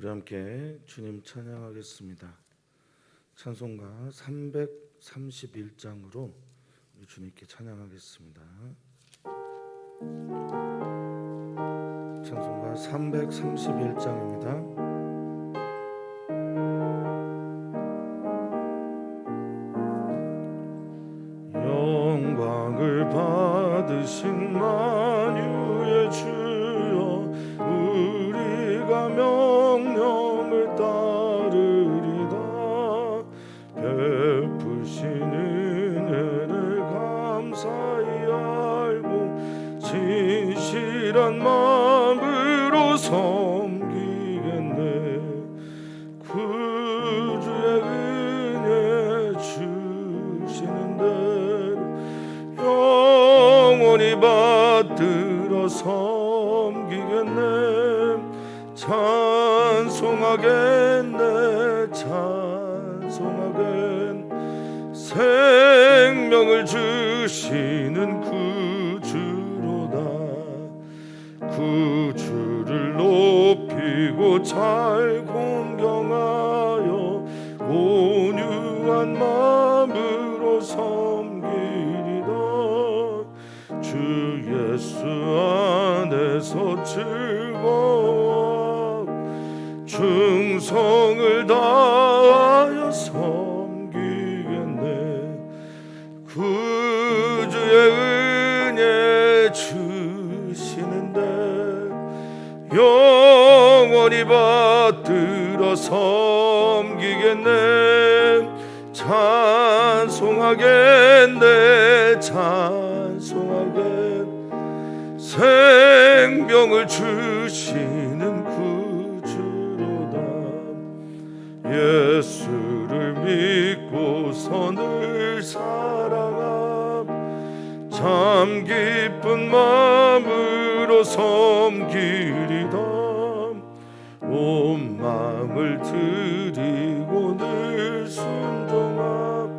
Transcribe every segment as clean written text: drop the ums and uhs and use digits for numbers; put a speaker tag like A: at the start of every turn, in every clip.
A: 우리 함께 주님 찬양하겠습니다. 찬송가 331장으로 주님께 찬양하겠습니다. 찬송가 331장입니다. 영광을 받으신 만유의 주여, 우리가 명령을 따르리다. 베푸신 은혜를 감사히 알고 진실한 마음으로 섬기겠네. 구주의 은혜 주시는 대로 영원히 받들어 섬기겠네. 찬송하겠네, 찬송하겠네. 생명을 주시는 구주로다. 구주를 높이고 잘 공경하여 온유한 마음으로 섬기리다. 주 예수 안에서 즐거워 충성을 다하여 섬기겠네. 구주의 은혜 주시는데 영원히 받들어 섬기겠네. 찬송하겠네, 찬송하겠네. 생명을 주시는 구주로다. 예수를 믿고서 늘 사랑함 참 기쁜 마음으로 섬기리다. 온 마음을 드리고 늘 순종함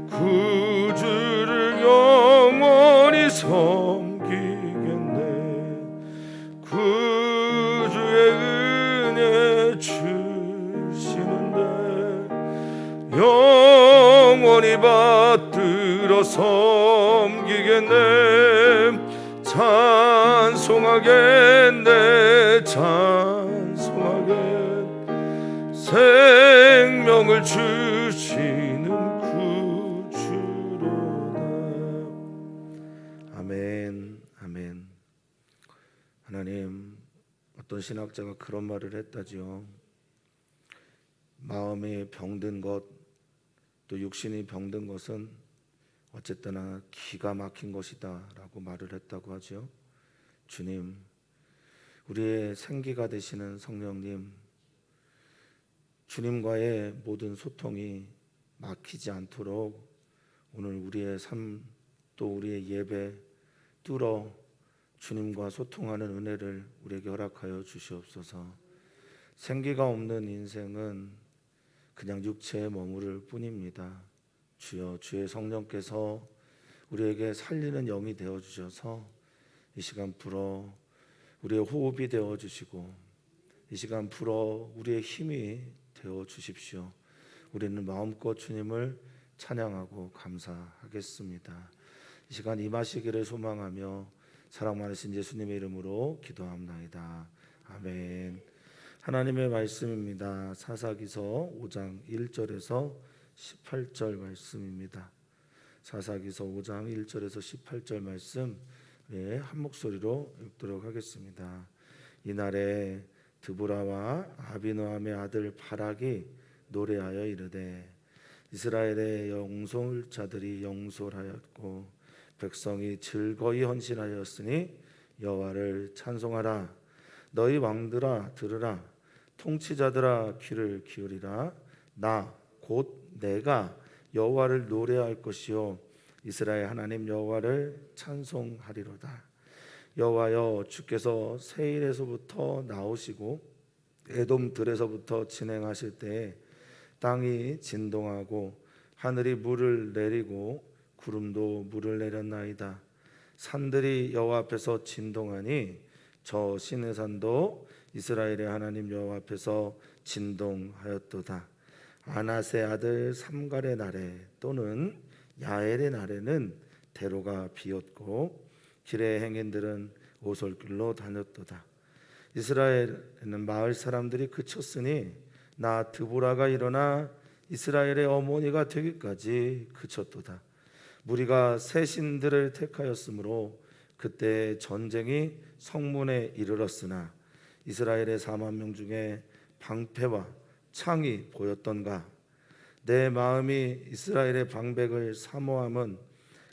A: 구주를 영원히 섬기겠네. 구주의 은혜 주시는데 영원히 받들어 섬기겠네. 찬송하겠네, 찬송하겠네. 생명을 주시는 구주로다. 아멘, 아멘. 하나님, 어떤 신학자가 그런 말을 했다지요. 마음이 병든 것, 또 육신이 병든 것은 어쨌거나 기가 막힌 것이다 라고 말을 했다고 하죠. 주님, 우리의 생기가 되시는 성령님, 주님과의 모든 소통이 막히지 않도록 오늘 우리의 삶, 또 우리의 예배 뚫어 주님과 소통하는 은혜를 우리에게 허락하여 주시옵소서. 생기가 없는 인생은 그냥 육체에 머무를 뿐입니다. 주여, 주의 성령께서 우리에게 살리는 영이 되어주셔서 이 시간 불어 우리의 호흡이 되어주시고 이 시간 불어 우리의 힘이 되어주십시오. 우리는 마음껏 주님을 찬양하고 감사하겠습니다. 이 시간 임하시기를 소망하며 사랑 많으신 예수님의 이름으로 기도합나이다. 아멘. 하나님의 말씀입니다. 사사기서 5장 1절에서 18절 말씀입니다. 사사기서 5장 1절에서 18절 말씀 한 목소리로 읽도록 하겠습니다. 이날에 드보라와 아비노함의 아들 바락이 노래하여 이르되 이스라엘의 영솔자들이 영솔하였고 백성이 즐거이 헌신하였으니 여호와를 찬송하라. 너희 왕들아 들으라. 통치자들아 귀를 기울이라. 나 곧 내가 여호와를 노래할 것이요 이스라엘 하나님 여호와를 찬송하리로다. 여호와여, 주께서 세일에서부터 나오시고 에돔들에서부터 진행하실 때에 땅이 진동하고 하늘이 물을 내리고 구름도 물을 내렸나이다. 산들이 여호와 앞에서 진동하니 저 시내산도 이스라엘의 하나님 여호와 앞에서 진동하였도다. 아낫의 아들 삼갈의 날에 또는 야엘의 날에는 대로가 비었고 길의 행인들은 오솔길로 다녔도다. 이스라엘에는 마을 사람들이 그쳤으니 나 드보라가 일어나 이스라엘의 어머니가 되기까지 그쳤도다. 무리가 새 신들을 택하였으므로 그때 전쟁이 성문에 이르렀으나 이스라엘의 4만 명 중에 방패와 창이 보였던가. 내 마음이 이스라엘의 방백을 사모함은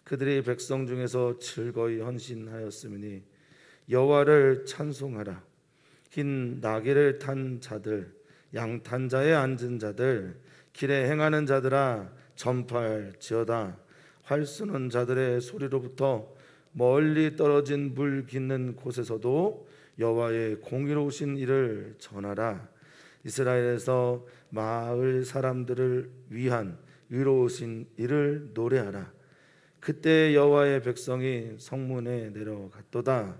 A: 그들이 백성 중에서 즐거이 헌신하였으니 여호와를 찬송하라. 흰 나귀를 탄 자들, 양탄자에 앉은 자들, 길에 행하는 자들아 전파할지어다. 활 쏘는 자들의 소리로부터 멀리 떨어진 물 깃는 곳에서도 여호와의 공의로우신 일을 전하라. 이스라엘에서 마을 사람들을 위한 의로우신 일을 노래하라. 그때 여호와의 백성이 성문에 내려갔도다.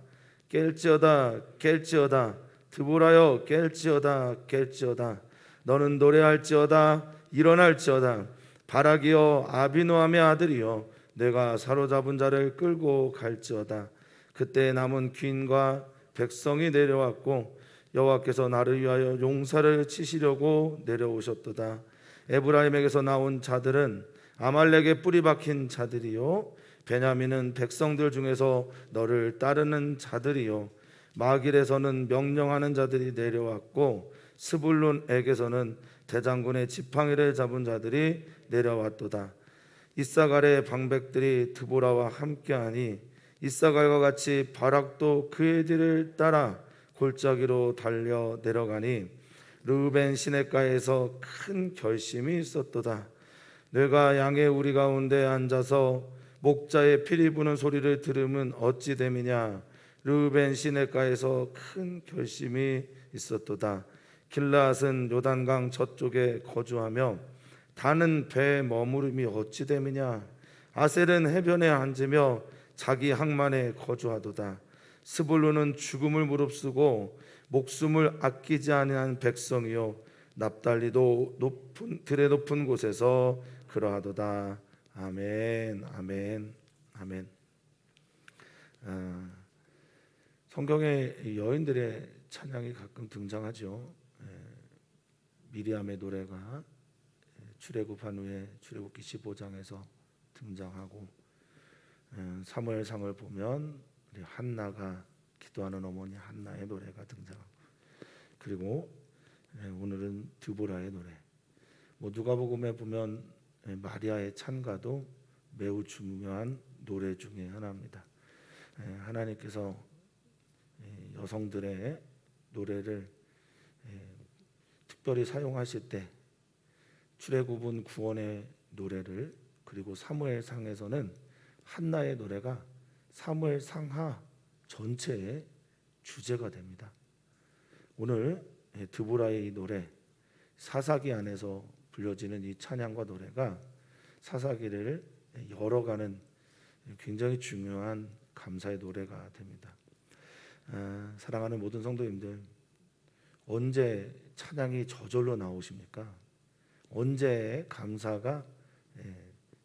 A: 깰지어다 깰지어다 드보라여 깰지어다 깰지어다. 너는 노래할지어다 일어날지어다. 바라기여 아비노함의 아들이여 내가 사로잡은 자를 끌고 갈지어다. 그때 남은 귀인과 백성이 내려왔고 여호와께서 나를 위하여 용사를 치시려고 내려오셨도다. 에브라임에게서 나온 자들은 아말렉의 뿌리 박힌 자들이요 베냐민은 백성들 중에서 너를 따르는 자들이요 마길에서는 명령하는 자들이 내려왔고 스불론에게서는 대장군의 지팡이를 잡은 자들이 내려왔도다. 이사갈의 방백들이 드보라와 함께하니 이사갈과 같이 바락도 그의 뒤를 따라 골짜기로 달려 내려가니 르우벤 시냇가에서 큰 결심이 있었도다. 내가 양의 우리 가운데 앉아서 목자의 피리 부는 소리를 들으면 어찌 됨이냐. 르우벤 시냇가에서 큰 결심이 있었도다. 길라앗은 요단강 저쪽에 거주하며 다는 배에 머무름이 어찌 됨이냐. 아셀은 해변에 앉으며 자기 항만에 거주하도다. 스불론은 죽음을 무릅쓰고 목숨을 아끼지 아니한 백성이요 납달리도 들의 높은 곳에서 그러하도다. 아멘 아멘 아멘. 성경에 여인들의 찬양이 가끔 등장하죠. 미리암의 노래가 출애굽한 후에 출애굽기 15장에서 등장하고 사무엘상을 보면 우리 한나가 기도하는 어머니 한나의 노래가 등장하고 그리고 오늘은 드보라의 노래. 누가복음에 보면 마리아의 찬가도 매우 중요한 노래 중에 하나입니다. 하나님께서 여성들의 노래를 특별히 사용하실 때 출애굽은 구원의 노래를 그리고 사무엘상에서는 한나의 노래가 사무엘상하 전체의 주제가 됩니다. 오늘 드보라의 이 노래 사사기 안에서 불려지는 이 찬양과 노래가 사사기를 열어가는 굉장히 중요한 감사의 노래가 됩니다. 사랑하는 모든 성도님들, 언제 찬양이 저절로 나오십니까? 언제 감사가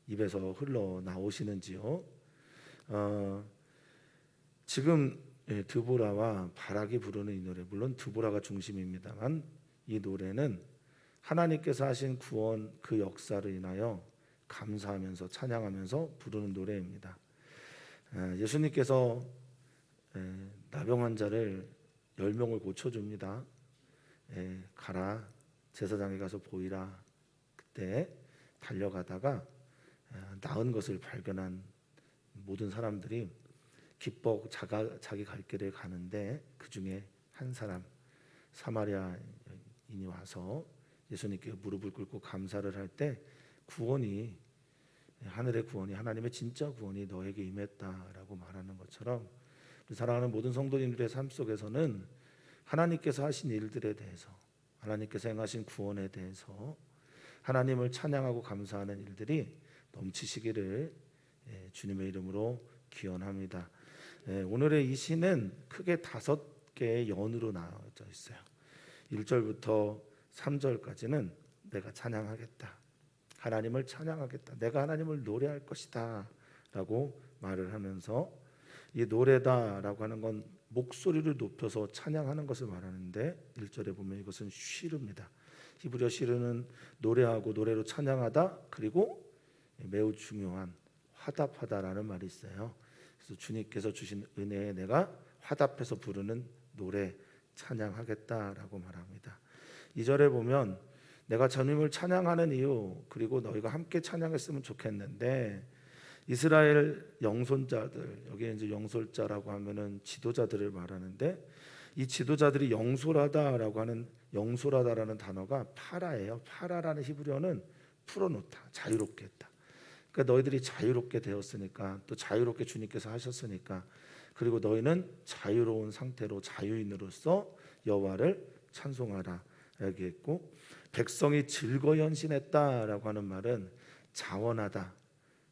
A: 입에서 흘러나오시는지요? 지금 드보라와 바락이 부르는 이 노래, 물론 드보라가 중심입니다만 이 노래는 하나님께서 하신 구원 그 역사를 인하여 감사하면서 찬양하면서 부르는 노래입니다. 예수님께서 나병 환자를 10명을 고쳐줍니다. 가라 제사장에 가서 보이라. 그때 달려가다가 나은 것을 발견한 모든 사람들이 기뻐 자기 갈 길을 가는데 그 중에 한 사람 사마리아인이 와서 예수님께 무릎을 꿇고 감사를 할 때 구원이 하늘의 구원이 하나님의 진짜 구원이 너에게 임했다라고 말하는 것처럼 사랑하는 모든 성도님들의 삶 속에서는 하나님께서 하신 일들에 대해서 하나님께서 행하신 구원에 대해서 하나님을 찬양하고 감사하는 일들이 넘치시기를 주님의 이름으로 기원합니다. 오늘의 이 시는 크게 5 개의 연으로 나눠져 있어요. 1절부터 3절까지는 내가 찬양하겠다, 하나님을 찬양하겠다, 내가 하나님을 노래할 것이다 라고 말을 하면서, 이 노래다라고 하는 건 목소리를 높여서 찬양하는 것을 말하는데 1절에 보면 이것은 쉬르입니다. 히브리어 쉬르는 노래하고 노래로 찬양하다, 그리고 매우 중요한 화답하다라는 말이 있어요. 그래서 주님께서 주신 은혜에 내가 화답해서 부르는 노래 찬양하겠다라고 말합니다. 2절에 보면 내가 주님을 찬양하는 이유, 그리고 너희가 함께 찬양했으면 좋겠는데, 이스라엘 영손자들, 여기에 이제 영솔자라고 하면은 지도자들을 말하는데, 이 지도자들이 영솔하다라는 단어가 파라예요. 파라라는 히브리어는 풀어놓다, 자유롭게 했다. 그러니까 너희들이 자유롭게 되었으니까, 또 자유롭게 주님께서 하셨으니까, 그리고 너희는 자유로운 상태로 자유인으로서 여호와를 찬송하라 얘기했고, 백성이 즐거이 헌신했다라고 하는 말은 자원하다,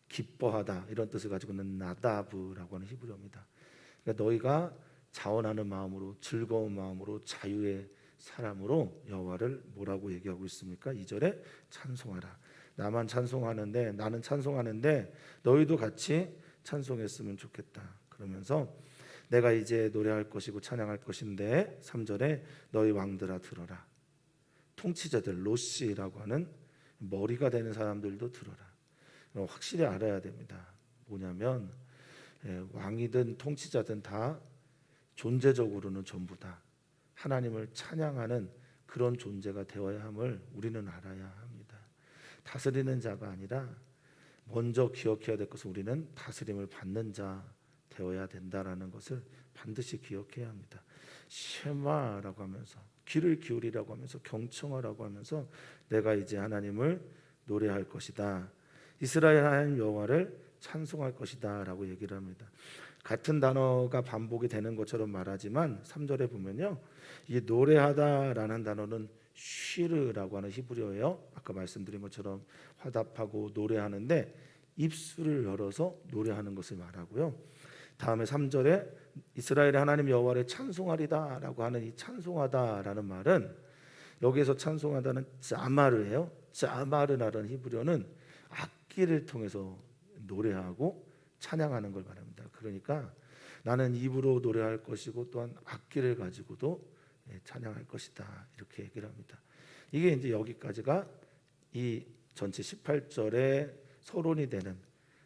A: 기뻐하다 이런 뜻을 가지고 있는 나다브라고 하는 히브리어입니다. 그러니까 너희가 자원하는 마음으로, 즐거운 마음으로, 자유의 사람으로 여호와를 뭐라고 얘기하고 있습니까? 2절에 찬송하라. 나만 찬송하는데, 나는 찬송하는데 너희도 같이 찬송했으면 좋겠다. 그러면서 내가 이제 노래할 것이고 찬양할 것인데, 3절에 너희 왕들아 들어라. 통치자들, 로시라고 하는 머리가 되는 사람들도 들어라. 확실히 알아야 됩니다. 뭐냐면 왕이든 통치자든 다 존재적으로는 전부 다 하나님을 찬양하는 그런 존재가 되어야 함을 우리는 알아야 합니다. 다스리는 자가 아니라 먼저 기억해야 될 것은 우리는 다스림을 받는 자 되어야 된다라는 것을 반드시 기억해야 합니다. 쉐마라고 하면서, 귀를 기울이라고 하면서, 경청하라고 하면서 내가 이제 하나님을 노래할 것이다, 이스라엘 하나님 여호와를 찬송할 것이다 라고 얘기를 합니다. 같은 단어가 반복이 되는 것처럼 말하지만 3절에 보면요, 이 노래하다라는 단어는 쉬르라고 하는 히브리어예요. 아까 말씀드린 것처럼 화답하고 노래하는데 입술을 열어서 노래하는 것을 말하고요. 다음에 3절에 이스라엘의 하나님 여호와를 찬송하리다라고 하는 이 찬송하다라는 말은, 여기에서 찬송하다는 자마르예요. 자마르라는 히브리어는 악기를 통해서 노래하고 찬양하는 걸 말합니다. 그러니까 나는 입으로 노래할 것이고 또한 악기를 가지고도 찬양할 것이다, 이렇게 얘기를 합니다. 이게 이제 여기까지가 이 전체 18절의 서론이 되는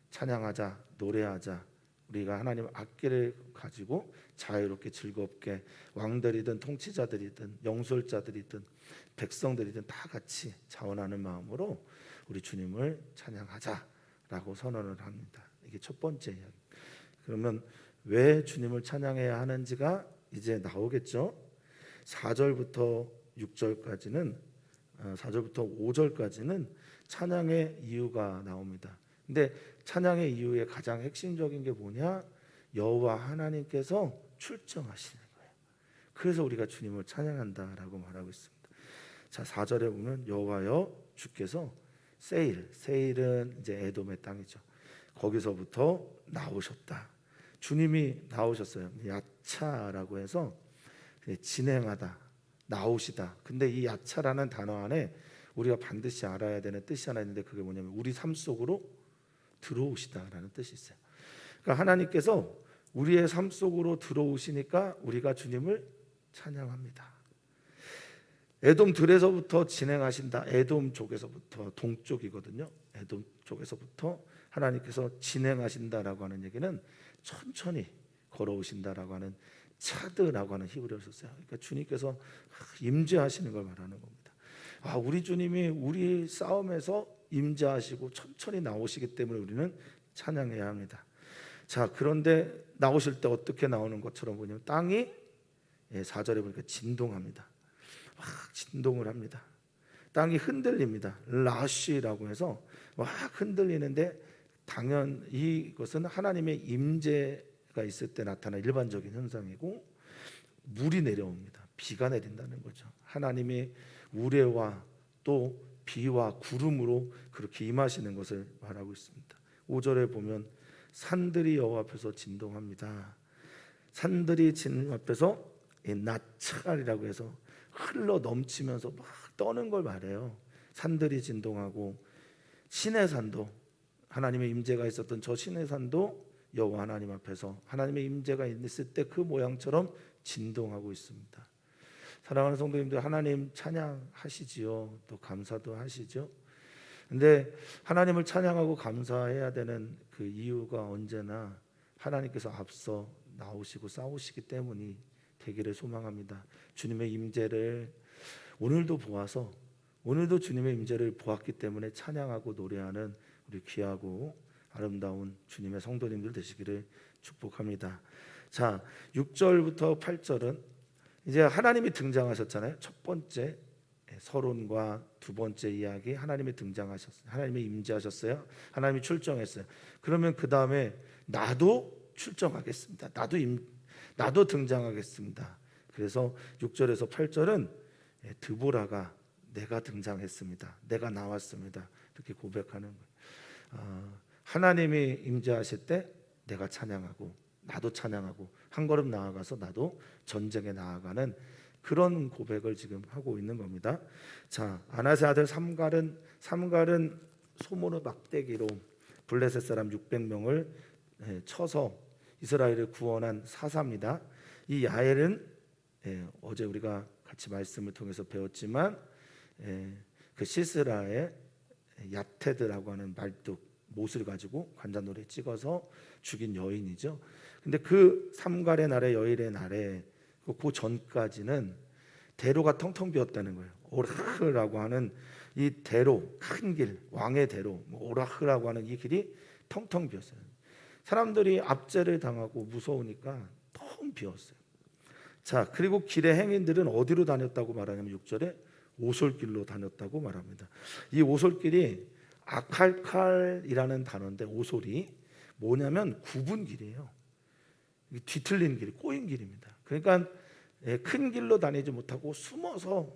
A: 찬양하자, 노래하자, 우리가 하나님 악기를 가지고 자유롭게 즐겁게 왕들이든 통치자들이든 영솔자들이든 백성들이든 다 같이 자원하는 마음으로 우리 주님을 찬양하자라고 선언을 합니다. 이게 첫 번째 이야기. 그러면 왜 주님을 찬양해야 하는지가 이제 나오겠죠. 4절부터 6절까지는 4절부터 5절까지는 찬양의 이유가 나옵니다. 근데 찬양의 이유의 가장 핵심적인 게 뭐냐? 여호와 하나님께서 출정하시는 거예요. 그래서 우리가 주님을 찬양한다라고 말하고 있습니다. 자, 4절에 보면 여호와여 주께서 세일은 이제 에돔의 땅이죠. 거기서부터 나오셨다. 주님이 나오셨어요. 야차라고 해서 진행하다, 나오시다. 근데 이 야차라는 단어 안에 우리가 반드시 알아야 되는 뜻이 하나 있는데, 그게 뭐냐면 우리 삶 속으로 들어오시다라는 뜻이 있어요. 그러니까 하나님께서 우리의 삶 속으로 들어오시니까 우리가 주님을 찬양합니다. 에돔 들에서부터 진행하신다. 에돔 쪽에서부터, 동쪽이거든요. 에돔 쪽에서부터 하나님께서 진행하신다라고 하는 얘기는 천천히 걸어오신다라고 하는 차드라고 하는 히브리어를 썼어요. 그러니까 주님께서 임재하시는 걸 말하는 겁니다. 우리 주님이 우리 싸움에서 임재하시고 천천히 나오시기 때문에 우리는 찬양해야 합니다. 자, 그런데 나오실 때 어떻게 나오는 것처럼 보냐면 땅이 4절에 보니까 진동합니다. 막 진동을 합니다. 땅이 흔들립니다. 라쉬라고 해서 막 흔들리는데, 당연 이것은 하나님의 임재가 있을 때 나타나는 일반적인 현상이고, 물이 내려옵니다. 비가 내린다는 거죠. 하나님의 우레와 또 비와 구름으로 그렇게 임하시는 것을 말하고 있습니다. 5절에 보면 산들이 여호와 앞에서 진동합니다. 산들이 주님 앞에서 나찰이라고 해서 흘러 넘치면서 막 떠는 걸 말해요. 산들이 진동하고 시내산도, 하나님의 임재가 있었던 저 시내산도 여호와 하나님 앞에서 하나님의 임재가 있을 때 그 모양처럼 진동하고 있습니다. 사랑하는 성도님들, 하나님 찬양하시지요. 또 감사도 하시죠. 근데 하나님을 찬양하고 감사해야 되는 그 이유가 언제나 하나님께서 앞서 나오시고 싸우시기 때문이 되기를 소망합니다. 주님의 임재를 오늘도 보아서, 오늘도 주님의 임재를 보았기 때문에 찬양하고 노래하는 우리 귀하고 아름다운 주님의 성도님들 되시기를 축복합니다. 자, 6절부터 8절은 이제 하나님이 등장하셨잖아요. 첫 번째 서론과 두 번째 이야기, 하나님이 등장하셨어요. 하나님이 임재하셨어요. 하나님이 출정했어요. 그러면 그 다음에 나도 출정하겠습니다. 나도 등장하겠습니다. 그래서 6절에서 8절은 드보라가 내가 등장했습니다. 내가 나왔습니다. 이렇게 고백하는 거예요. 하나님이 임재하실 때 내가 찬양하고 나도 찬양하고 한 걸음 나아가서 나도 전쟁에 나아가는 그런 고백을 지금 하고 있는 겁니다. 자, 아나세 아들 삼갈은 소모노 막대기로 블레셋 사람 600명을 쳐서 이스라엘을 구원한 사사입니다. 이 야엘은 어제 우리가 같이 말씀을 통해서 배웠지만 그 시스라의 야테드라고 하는 말뚝 못을 가지고 관자놀이에 찍어서 죽인 여인이죠. 근데 그 삼갈의 날에 여일의 날에 그 전까지는 대로가 텅텅 비었다는 거예요. 오라흐라고 하는 이 대로, 큰 길, 왕의 대로, 오라흐라고 하는 이 길이 텅텅 비었어요. 사람들이 압제를 당하고 무서우니까 텅 비었어요. 자, 그리고 길의 행인들은 어디로 다녔다고 말하냐면 6절에 오솔길로 다녔다고 말합니다. 이 오솔길이 아칼칼이라는 단어인데 오솔이 뭐냐면 굽은 길이에요. 뒤틀린 길, 꼬인 길입니다. 그러니까 큰 길로 다니지 못하고 숨어서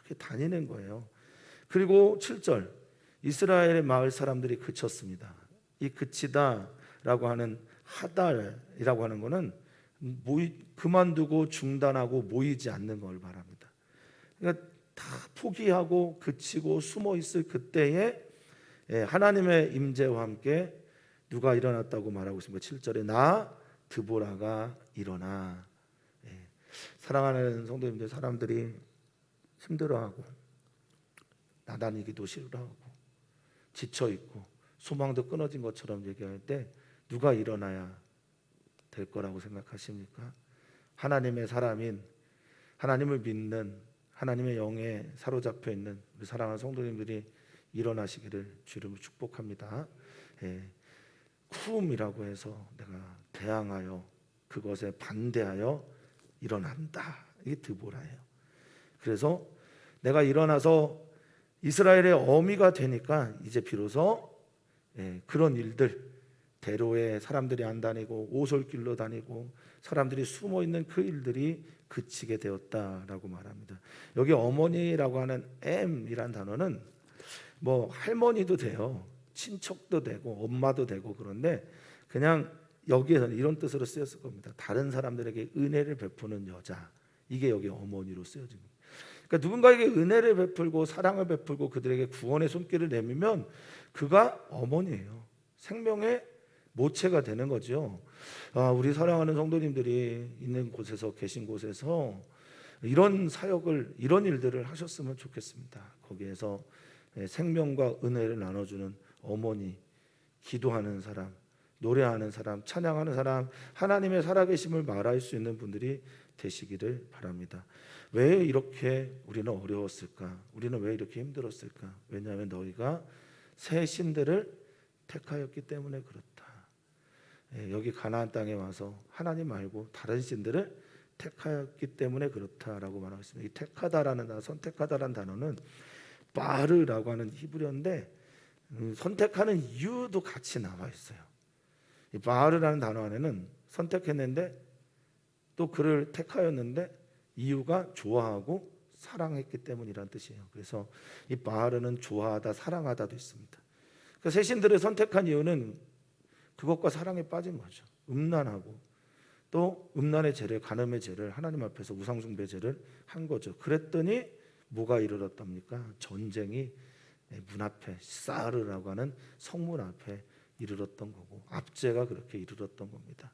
A: 이렇게 다니는 거예요. 그리고 7절 이스라엘의 마을 사람들이 그쳤습니다. 이 그치다라고 하는 하달이라고 하는 거는 그만두고 중단하고 모이지 않는 걸 말합니다. 그러니까 다 포기하고 그치고 숨어 있을 그때에 하나님의 임재와 함께 누가 일어났다고 말하고 있습니다. 7절에 나 드보라가 일어나. 사랑하는 성도님들, 사람들이 힘들어하고 나다니기도 싫어하고 지쳐있고 소망도 끊어진 것처럼 얘기할 때 누가 일어나야 될 거라고 생각하십니까? 하나님의 사람인, 하나님을 믿는, 하나님의 영에 사로잡혀 있는 우리 사랑하는 성도님들이 일어나시기를 주름을 축복합니다. 쿠움이라고 해서 내가 대항하여 그것에 반대하여 일어난다. 이게 드보라예요. 그래서 내가 일어나서 이스라엘의 어미가 되니까 이제 비로소 그런 일들, 대로에 사람들이 안 다니고 오솔길로 다니고 사람들이 숨어 있는 그 일들이 그치게 되었다라고 말합니다. 여기 어머니라고 하는 M이란 단어는 뭐 할머니도 돼요. 친척도 되고 엄마도 되고 그런데 그냥 여기에서는 이런 뜻으로 쓰였을 겁니다. 다른 사람들에게 은혜를 베푸는 여자. 이게 여기 어머니로 쓰여진 겁니다. 그러니까 누군가에게 은혜를 베풀고 사랑을 베풀고 그들에게 구원의 손길을 내밀면 그가 어머니예요. 생명의 모체가 되는 거죠. 우리 사랑하는 성도님들이 있는 곳에서 계신 곳에서 이런 사역을 이런 일들을 하셨으면 좋겠습니다. 거기에서 생명과 은혜를 나눠주는 어머니, 기도하는 사람, 노래하는 사람, 찬양하는 사람, 하나님의 살아계심을 말할 수 있는 분들이 되시기를 바랍니다. 왜 이렇게 우리는 어려웠을까? 우리는 왜 이렇게 힘들었을까? 왜냐하면 너희가 새 신들을 택하였기 때문에 그렇다. 여기 가나안 땅에 와서 하나님 말고 다른 신들을 택하였기 때문에 그렇다라고 말하고 있습니다. 이 택하다라는 단어, 선택하다라는 단어는 바르라고 하는 히브리어인데 선택하는 이유도 같이 나와 있어요. 이 바르라는 단어 안에는 선택했는데 또 그를 택하였는데 이유가 좋아하고 사랑했기 때문이라는 뜻이에요. 그래서 이 바르는 좋아하다, 사랑하다도 있습니다. 그러니까 새 신들을 선택한 이유는 그것과 사랑에 빠진 거죠. 음란하고 또 음란의 죄를, 간음의 죄를, 하나님 앞에서 우상숭배 죄를 한 거죠. 그랬더니 뭐가 이르렀답니까? 전쟁이 문 앞에, 사르라고 하는 성문 앞에 이르렀던 거고, 압제가 그렇게 이르렀던 겁니다.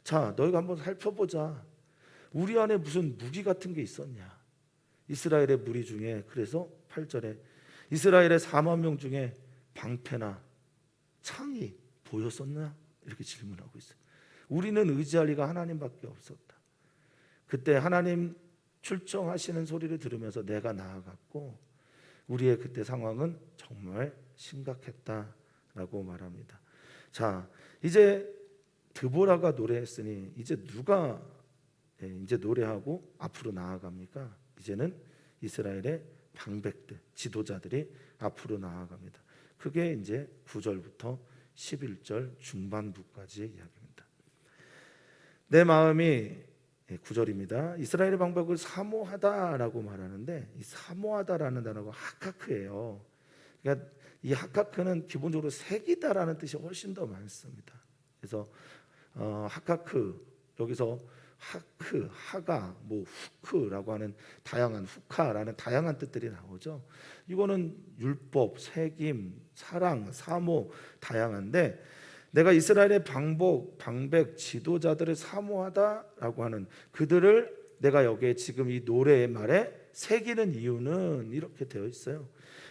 A: 자, 너희가 한번 살펴보자. 우리 안에 무슨 무기 같은 게 있었냐? 이스라엘의 무리 중에, 그래서 8절에 이스라엘의 4만 명 중에 방패나 창이 보였었나? 이렇게 질문하고 있어요. 우리는 의지할 리가 하나님밖에 없었다. 그때 하나님 출정하시는 소리를 들으면서 내가 나아갔고, 우리의 그때 상황은 정말 심각했다라고 말합니다. 자, 이제 드보라가 노래했으니 이제 누가 이제 노래하고 앞으로 나아갑니까? 이제는 이스라엘의 방백들, 지도자들이 앞으로 나아갑니다. 그게 이제 9절부터 11절 중반부까지 이야기입니다. 내 마음이 9절입니다. 이스라엘의 방백을 사모하다라고 말하는데, 이 사모하다라는 단어가 하카크예요. 그러니까 이 하카크는 기본적으로 색이다라는 뜻이 훨씬 더 많습니다. 그래서 하카크, 여기서 하크, 하가, 뭐 후크라고 하는 다양한, 후카라는 다양한 뜻들이 나오죠. 이거는 율법, 색임, 사랑, 사모 다양한데, 내가 이스라엘의 방백, 지도자들을 사모하다라고 하는 그들을 내가 여기에 지금 이 노래의 말에 새기는 이유는 이렇게 되어 있어요.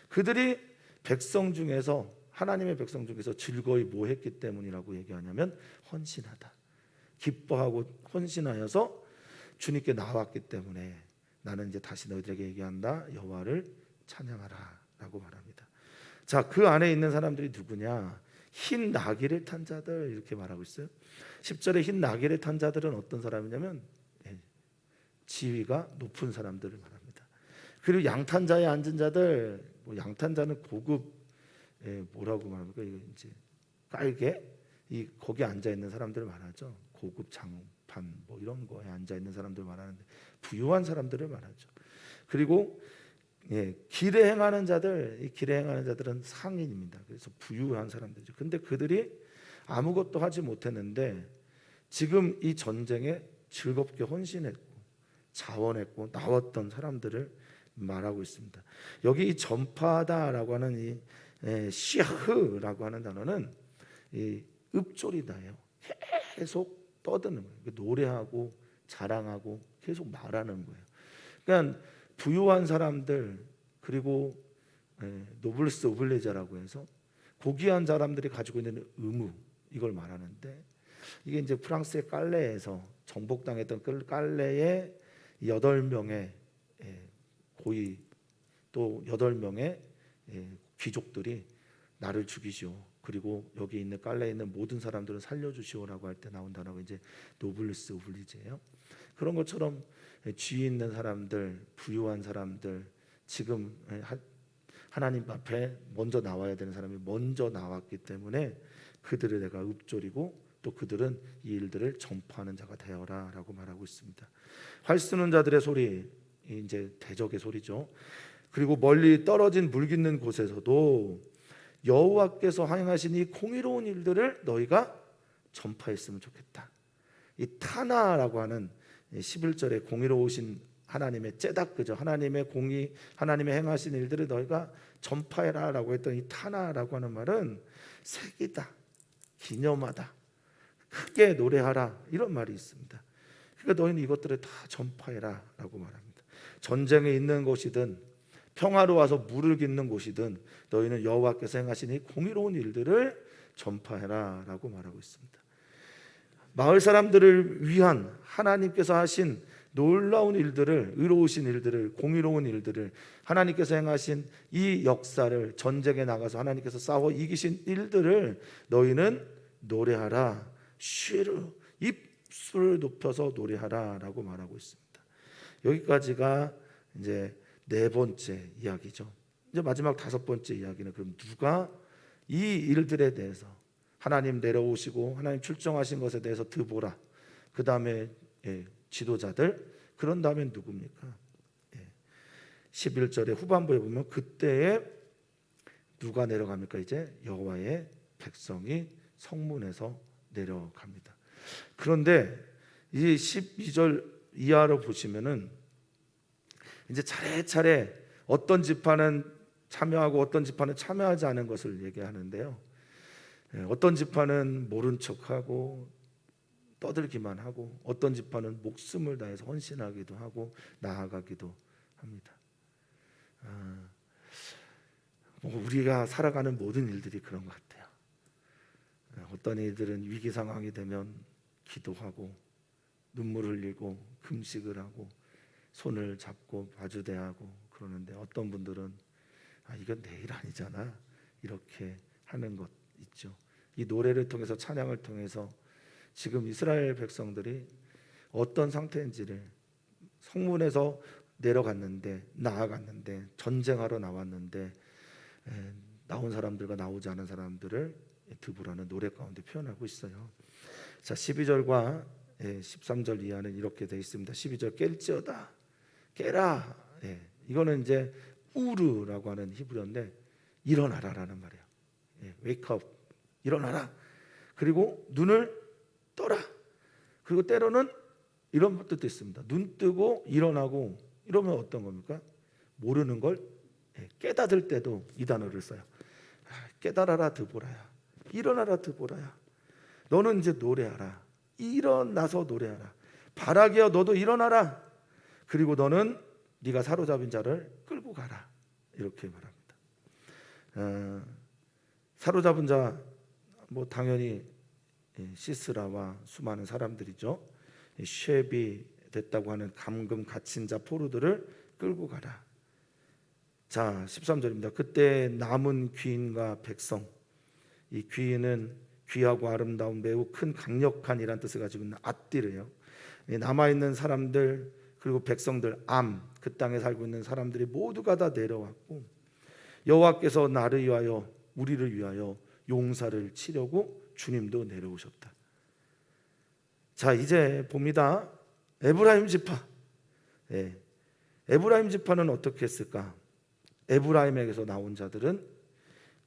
A: 그들이 백성 중에서, 하나님의 백성 중에서 즐거이 뭐 했기 때문이라고 얘기하냐면 헌신하다, 기뻐하고 헌신하여서 주님께 나왔기 때문에 나는 이제 다시 너희들에게 얘기한다, 여호와를 찬양하라 라고 말합니다. 자, 그 안에 있는 사람들이 누구냐? 흰 나귀를 탄 자들, 이렇게 말하고 있어요. 10절에 흰 나귀를 탄 자들은 어떤 사람이냐면 지위가 높은 사람들을 말합니다. 그리고 양탄자에 앉은 자들, 뭐 양탄자는 고급, 뭐라고 말합니까? 이거 이제 깔개, 이 거기 앉아 있는 사람들을 말하죠. 고급 장판 뭐 이런 거에 앉아 있는 사람들 말하는데, 부유한 사람들을 말하죠. 그리고 길에 행하는 자들, 이 길에 행하는 자들은 상인입니다. 그래서 부유한 사람들이죠. 근데 그들이 아무것도 하지 못했는데 지금 이 전쟁에 즐겁게 헌신했고 자원했고 나왔던 사람들을 말하고 있습니다. 여기 이 전파하다라고 하는 이 시아흐라고 하는 단어는 이 읍조리다예요. 계속 떠드는 거예요. 노래하고 자랑하고 계속 말하는 거예요. 그러니까 부유한 사람들, 그리고 노블스 오블레자라고 해서 고귀한 사람들이 가지고 있는 의무, 이걸 말하는데, 이게 이제 프랑스의 깔레에서 정복당했던 깔레의 8명의 고위, 또 8명의 귀족들이 나를 죽이시오, 그리고 여기 있는 깔레에 있는 모든 사람들을 살려주시오라고 할 때 나온 단어가 이제 노블스 오블리제예요. 그런 것처럼 지위 있는 사람들, 부유한 사람들, 지금 하나님 앞에 먼저 나와야 되는 사람이 먼저 나왔기 때문에 그들을 내가 읊조리고 또 그들은 이 일들을 전파하는 자가 되어라라고 말하고 있습니다. 활 쏘는 자들의 소리, 이제 대적의 소리죠. 그리고 멀리 떨어진 물 깃는 곳에서도 여호와께서 행하신 이 공의로운 일들을 너희가 전파했으면 좋겠다. 이 타나라고 하는 11절에 공의로우신 하나님의 째다그죠. 하나님의 공의, 하나님의 행하신 일들을 너희가 전파해라라고 했던 이 타나라고 하는 말은 새기다, 기념하다, 크게 노래하라, 이런 말이 있습니다. 그러니까 너희는 이것들을 다 전파해라라고 말합니다. 전쟁에 있는 곳이든 평화로 와서 물을 깃는 곳이든 너희는 여호와께서 행하신 이 공의로운 일들을 전파해라라고 말하고 있습니다. 마을 사람들을 위한 하나님께서 하신 놀라운 일들을, 의로우신 일들을, 공의로운 일들을, 하나님께서 행하신 이 역사를, 전쟁에 나가서 하나님께서 싸워 이기신 일들을 너희는 노래하라, 쉬르, 입술을 높여서 노래하라라고 말하고 있습니다. 여기까지가 이제 4번째 이야기죠. 이제 마지막 5번째 이야기는, 그럼 누가 이 일들에 대해서, 하나님 내려오시고 하나님 출정하신 것에 대해서 드보라, 그 다음에 지도자들, 그런 다음에 누굽니까? 11절의 후반부에 보면 그때에 누가 내려갑니까? 이제 여호와의 백성이 성문에서 내려갑니다. 그런데 이 12절 이하로 보시면은 이제 차례차례 어떤 지파는 참여하고 어떤 지파는 참여하지 않은 것을 얘기하는데요. 어떤 지파는 모른 척하고 떠들기만 하고 어떤 지파는 목숨을 다해서 헌신하기도 하고 나아가기도 합니다. 우리가 살아가는 모든 일들이 그런 것 같아요. 어떤 이들은 위기 상황이 되면 기도하고 눈물을 흘리고 금식을 하고 손을 잡고 마주대하고 그러는데 어떤 분들은 이건 내일 아니잖아 이렇게 하는 것 있죠. 이 노래를 통해서 찬양을 통해서 지금 이스라엘 백성들이 어떤 상태인지를 성문에서 내려갔는데 나아갔는데 전쟁하러 나왔는데 나온 사람들과 나오지 않은 사람들을 드보라는 노래 가운데 표현하고 있어요. 자, 12절과 13절 이하는 이렇게 되어 있습니다. 12절 깰지어다 깨라. 이거는 이제 우르라고 하는 히브리어인데 일어나라라는 말이에요. wake up 일어나라. 그리고 눈을 떠라. 그리고 때로는 이런 뜻도 있습니다. 눈 뜨고 일어나고 이러면 어떤 겁니까? 모르는 걸 깨닫을 때도 이 단어를 써요. 깨달아라 드보라야. 일어나라 드보라야. 너는 이제 노래하라. 일어나서 노래하라. 바라기야 너도 일어나라. 그리고 너는 네가 사로잡은 자를 끌고 가라. 이렇게 말합니다. 사로잡은 자 뭐 당연히 시스라와 수많은 사람들이죠. 쉐비 됐다고 하는 감금 갇힌 자 포로들을 끌고 가라. 자, 13절입니다. 그때 남은 귀인과 백성. 이 귀인은 귀하고 아름다운 매우 큰 강력한 이란 뜻을 가지고 있는 앗디르예요. 남아있는 사람들 그리고 백성들 그 땅에 살고 있는 사람들이 모두가 다 내려왔고 여호와께서 나를 위하여 우리를 위하여 용사를 치려고 주님도 내려오셨다. 자, 이제 봅니다. 에브라임 지파. 에브라임 지파는 어떻게 했을까? 에브라임에게서 나온 자들은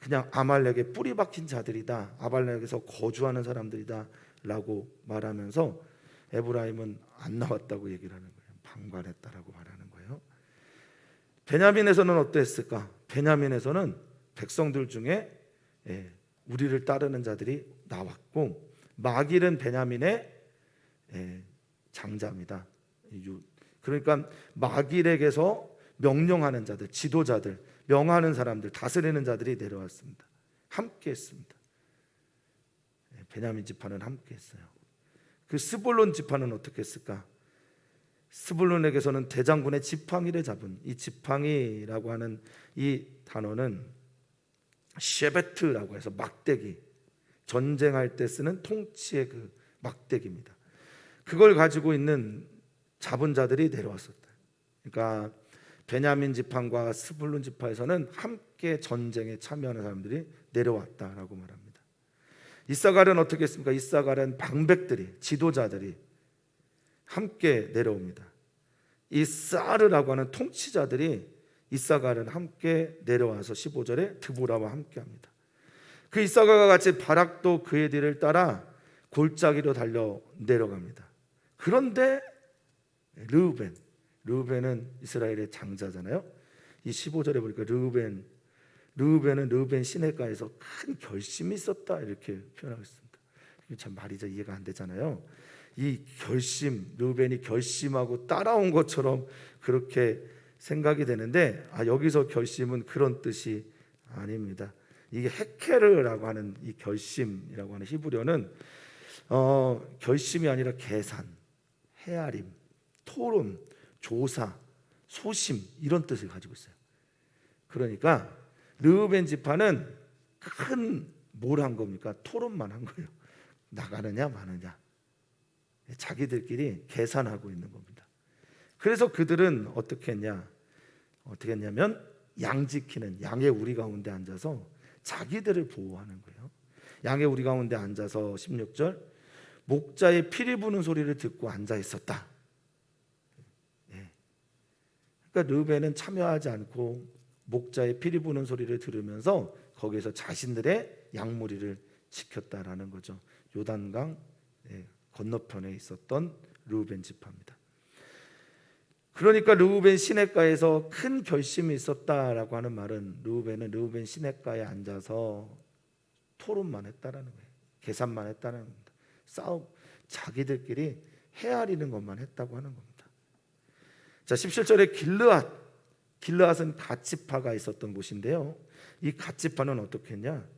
A: 그냥 아말렉에 뿌리 박힌 자들이다. 아말렉에서 거주하는 사람들이다 라고 말하면서 에브라임은 안 나왔다고 얘기를 하는 거예요. 방관했다라고 말하는 거예요. 베냐민에서는 어땠을까? 베냐민에서는 백성들 중에 우리를 따르는 자들이 나왔고 마길은 베냐민의 장자입니다. 그러니까 마길에게서 명령하는 자들, 지도자들, 명하는 사람들, 다스리는 자들이 내려왔습니다. 함께했습니다. 베냐민 지파는 함께했어요. 그 스불론 지파는 어떻게 했을까? 스불론에게서는 대장군의 지팡이를 잡은 이 지팡이라고 하는 이 단어는 셰베트라고 해서 막대기, 전쟁할 때 쓰는 통치의 그 막대기입니다. 그걸 가지고 있는 잡은 자들이 내려왔었다. 그러니까 베냐민 지파과 스불론 지파에서는 함께 전쟁에 참여하는 사람들이 내려왔다라고 말합니다. 이사갈은 어떻게 했습니까? 이사갈은 방백들이, 지도자들이 함께 내려옵니다. 이 사르라고 하는 통치자들이 이사갈은 함께 내려와서 15절에 드보라와 함께합니다. 그 이사갈과 같이 바락도 그의 뒤를 따라 골짜기로 달려 내려갑니다. 그런데 르우벤은 이스라엘의 장자잖아요. 이 15절에 보니까 르우벤은 르우벤 시내가에서 큰 결심이 있었다 이렇게 표현하고 있습니다. 참 말이 잘 이해가 안 되잖아요. 이 결심, 르우벤이 결심하고 따라온 것처럼 그렇게 생각이 되는데 여기서 결심은 그런 뜻이 아닙니다. 이게 헤케르라고 하는 이 결심이라고 하는 히브리어는 결심이 아니라 계산, 헤아림, 토론, 조사, 소심 이런 뜻을 가지고 있어요. 그러니까 르우벤 지파는 큰 뭘 한 겁니까? 토론만 한 거예요. 나가느냐 마느냐. 자기들끼리 계산하고 있는 겁니다. 그래서 그들은 어떻게 했냐면 양 지키는 양의 우리 가운데 앉아서 자기들을 보호하는 거예요. 양의 우리 가운데 앉아서 16절 목자의 피리 부는 소리를 듣고 앉아 있었다. 그러니까 르우벤은 참여하지 않고 목자의 피리 부는 소리를 들으면서 거기에서 자신들의 양무리를 지켰다라는 거죠. 요단강 건너편에 있었던 르우벤 지파입니다. 그러니까 르우벤 시냇가에서 큰 결심이 있었다라고 하는 말은 르우벤은 르우벤 시냇가에 앉아서 토론만 했다라는 거예요. 계산만 했다는 겁니다. 싸움, 자기들끼리 헤아리는 것만 했다고 하는 겁니다. 자, 17절에 길르앗은 갓지파가 있었던 곳인데요. 이 갓지파는 어떻게 했냐?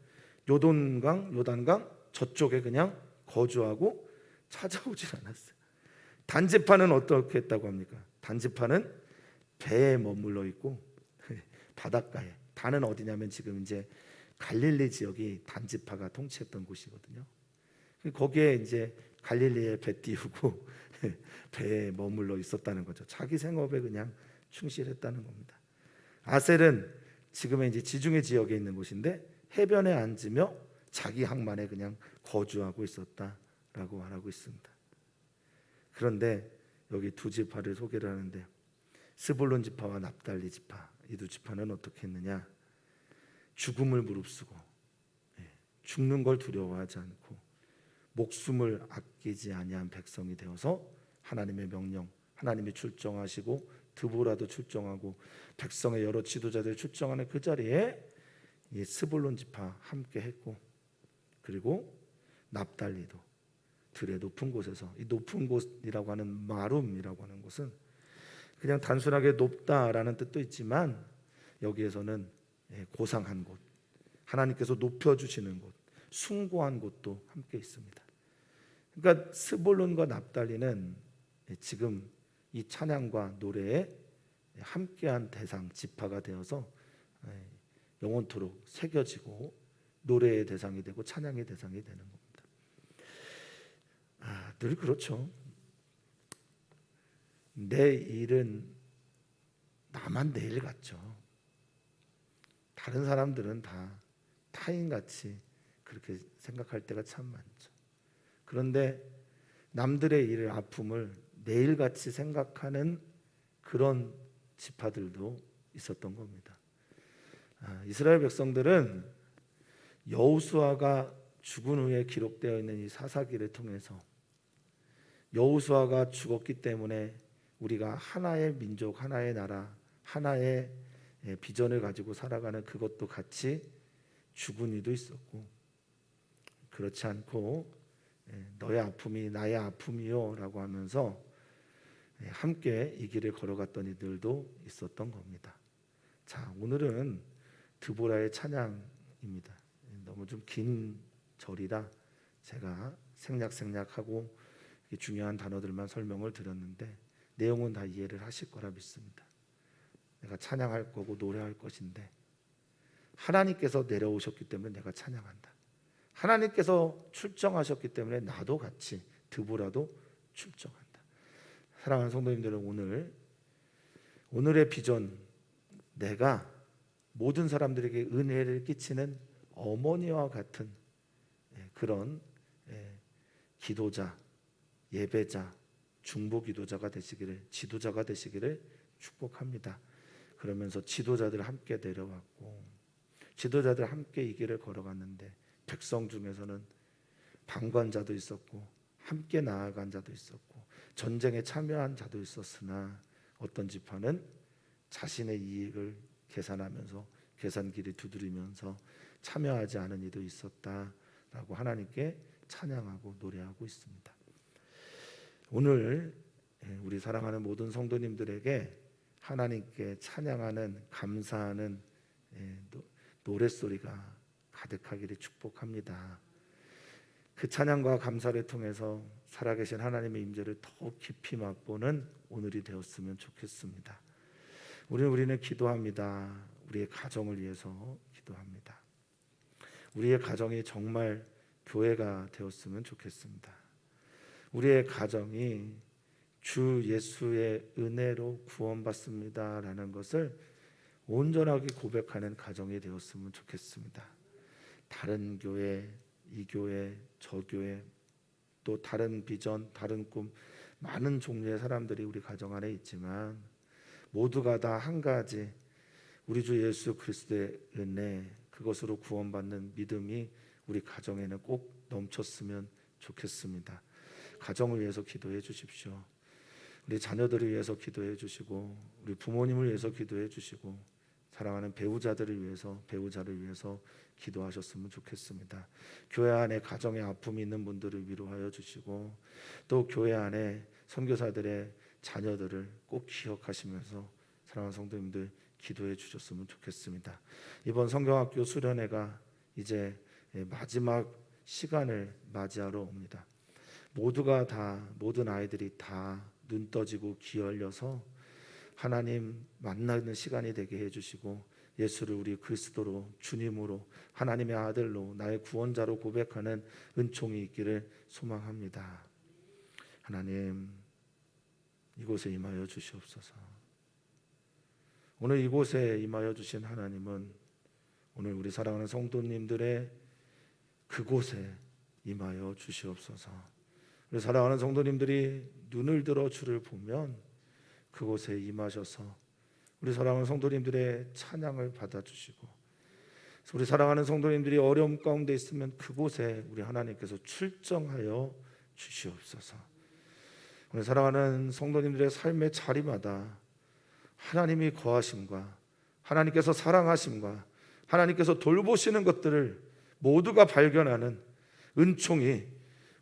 A: 요단강 저쪽에 그냥 거주하고 찾아오질 않았어요. 단지파는 어떻게 했다고 합니까? 단지파는 배에 머물러 있고 바닷가에. 단은 어디냐면 지금 이제 갈릴리 지역이 단지파가 통치했던 곳이거든요. 거기에 이제 갈릴리에 배 띄우고 배에 머물러 있었다는 거죠. 자기 생업에 그냥 충실했다는 겁니다. 아셀은 지금의 이제 지중해 지역에 있는 곳인데 해변에 앉으며 자기 항만에 그냥 거주하고 있었다라고 말하고 있습니다. 그런데 여기 두 지파를 소개를 하는데 스불론 지파와 납달리 지파, 이 두 지파는 어떻게 했느냐? 죽음을 무릅쓰고 죽는 걸 두려워하지 않고 목숨을 아끼지 아니한 백성이 되어서 하나님의 명령, 하나님이 출정하시고 드보라도 출정하고 백성의 여러 지도자들 출정하는 그 자리에 이 스불론 지파 함께 했고, 그리고 납달리도 들의 높은 곳에서, 이 높은 곳이라고 하는 마룸이라고 하는 곳은 그냥 단순하게 높다라는 뜻도 있지만 여기에서는 고상한 곳, 하나님께서 높여주시는 곳, 숭고한 곳도 함께 있습니다. 그러니까 스불론과 납달리는 지금 이 찬양과 노래에 함께한 대상, 지파가 되어서 영원토록 새겨지고 노래의 대상이 되고 찬양의 대상이 되는 겁니다. 늘 그렇죠. 내 일은 나만 내 일 같죠. 다른 사람들은 다 타인같이 그렇게 생각할 때가 참 많죠. 그런데 남들의 일을, 아픔을 내 일같이 생각하는 그런 지파들도 있었던 겁니다. 이스라엘 백성들은 여호수아가 죽은 후에 기록되어 있는 이 사사기를 통해서 여호수아가 죽었기 때문에 우리가 하나의 민족, 하나의 나라, 하나의 비전을 가지고 살아가는 그것도 같이 죽은 이도 있었고, 그렇지 않고 너의 아픔이 나의 아픔이요 라고 하면서 함께 이 길을 걸어갔던 이들도 있었던 겁니다. 자, 오늘은 드보라의 찬양입니다. 너무 좀 긴 절이라 제가 생략하고 중요한 단어들만 설명을 드렸는데 내용은 다 이해를 하실 거라 믿습니다. 내가 찬양할 거고 노래할 것인데 하나님께서 내려오셨기 때문에 내가 찬양한다. 하나님께서 출정하셨기 때문에 나도 같이 드보라도 출정한다. 사랑하는 성도님들은 오늘의 비전, 내가 모든 사람들에게 은혜를 끼치는 어머니와 같은 그런 기도자, 예배자, 중보 기도자가 되시기를, 지도자가 되시기를 축복합니다. 그러면서 지도자들 함께 내려왔고 지도자들 함께 이 길을 걸어갔는데 백성 중에서는 방관자도 있었고 함께 나아간 자도 있었고 전쟁에 참여한 자도 있었으나 어떤 지파는 자신의 이익을 계산하면서 계산기를 두드리면서 참여하지 않은 이도 있었다라고 하나님께 찬양하고 노래하고 있습니다. 오늘 우리 사랑하는 모든 성도님들에게 하나님께 찬양하는, 감사하는 노랫소리가 가득하기를 축복합니다. 그 찬양과 감사를 통해서 살아계신 하나님의 임재를 더 깊이 맛보는 오늘이 되었으면 좋겠습니다. 우리는 기도합니다. 우리의 가정을 위해서 기도합니다. 우리의 가정이 정말 교회가 되었으면 좋겠습니다. 우리의 가정이 주 예수의 은혜로 구원받습니다라는 것을 온전하게 고백하는 가정이 되었으면 좋겠습니다. 다른 교회, 이 교회, 저 교회, 또 다른 비전, 다른 꿈, 많은 종류의 사람들이 우리 가정 안에 있지만 모두가 다 한 가지, 우리 주 예수 그리스도의 은혜, 그것으로 구원받는 믿음이 우리 가정에는 꼭 넘쳤으면 좋겠습니다. 가정을 위해서 기도해 주십시오. 우리 자녀들을 위해서 기도해 주시고 우리 부모님을 위해서 기도해 주시고 사랑하는 배우자들을 위해서 배우자를 위해서 기도하셨으면 좋겠습니다. 교회 안에 가정에 아픔이 있는 분들을 위로하여 주시고 또 교회 안에 선교사들의 자녀들을 꼭 기억하시면서 사랑하는 성도님들 기도해 주셨으면 좋겠습니다. 이번 성경학교 수련회가 이제 마지막 시간을 맞이하러 옵니다. 모든 아이들이 다 눈 떠지고 귀 열려서 하나님 만나는 시간이 되게 해주시고 예수를 우리 그리스도로 주님으로 하나님의 아들로 나의 구원자로 고백하는 은총이 있기를 소망합니다. 하나님 이곳에 임하여 주시옵소서. 오늘 이곳에 임하여 주신 하나님은 오늘 우리 사랑하는 성도님들의 그곳에 임하여 주시옵소서. 우리 사랑하는 성도님들이 눈을 들어 주를 보면 그곳에 임하셔서 우리 사랑하는 성도님들의 찬양을 받아주시고 우리 사랑하는 성도님들이 어려움 가운데 있으면 그곳에 우리 하나님께서 출정하여 주시옵소서. 우리 사랑하는 성도님들의 삶의 자리마다 하나님이 거하심과 하나님께서 사랑하심과 하나님께서 돌보시는 것들을 모두가 발견하는 은총이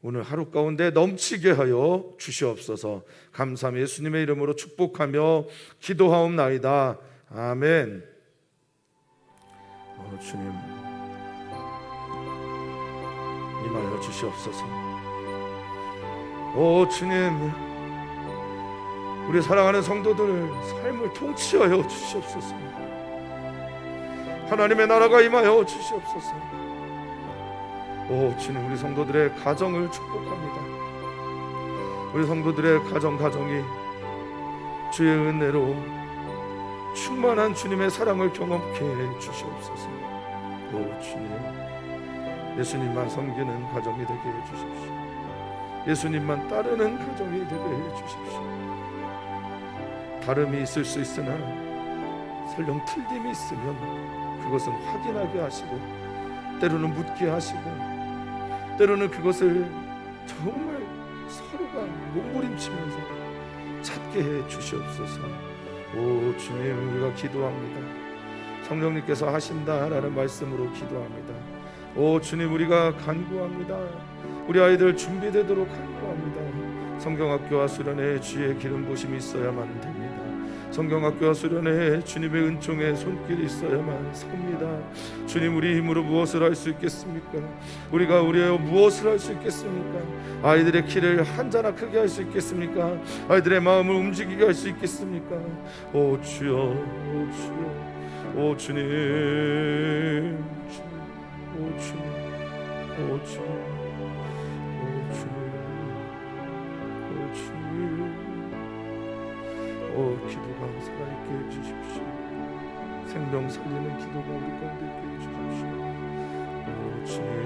A: 오늘 하루 가운데 넘치게 하여 주시옵소서. 감사함 예수님의 이름으로 축복하며 기도하옵나이다. 아멘. 주님 임하여 주시옵소서. 주님 우리 사랑하는 성도들 삶을 통치하여 주시옵소서. 하나님의 나라가 임하여 주시옵소서. 주님 우리 성도들의 가정을 축복합니다. 우리 성도들의 가정이 주의 은혜로 충만한 주님의 사랑을 경험케 해 주시옵소서. 주님 예수님만 섬기는 가정이 되게 해 주십시오. 예수님만 따르는 가정이 되게 해 주십시오. 다름이 있을 수 있으나 설령 틀림이 있으면 그것은 확인하게 하시고 때로는 묻게 하시고 때로는 그것을 정말 서로가 몸부림치면서 찾게 해 주시옵소서. 주님 우리가 기도합니다. 성령님께서 하신다라는 말씀으로 기도합니다. 주님 우리가 간구합니다. 우리 아이들 준비되도록 간구합니다. 성경학교와 수련회에 주의 기름 부심이 있어야만 됩니다. 성경학교와 수련회에 주님의 은총의 손길이 있어야만 섭니다. 주님 우리 힘으로 무엇을 할 수 있겠습니까? 우리가 무엇을 할 수 있겠습니까? 아이들의 키를 한자나 크게 할 수 있겠습니까? 아이들의 마음을 움직이게 할 수 있겠습니까? 주여 주님 기도가 살아있게 해주십시오. 생명 살리는 기도가 우리 가운데 있게 해주십시오. 주님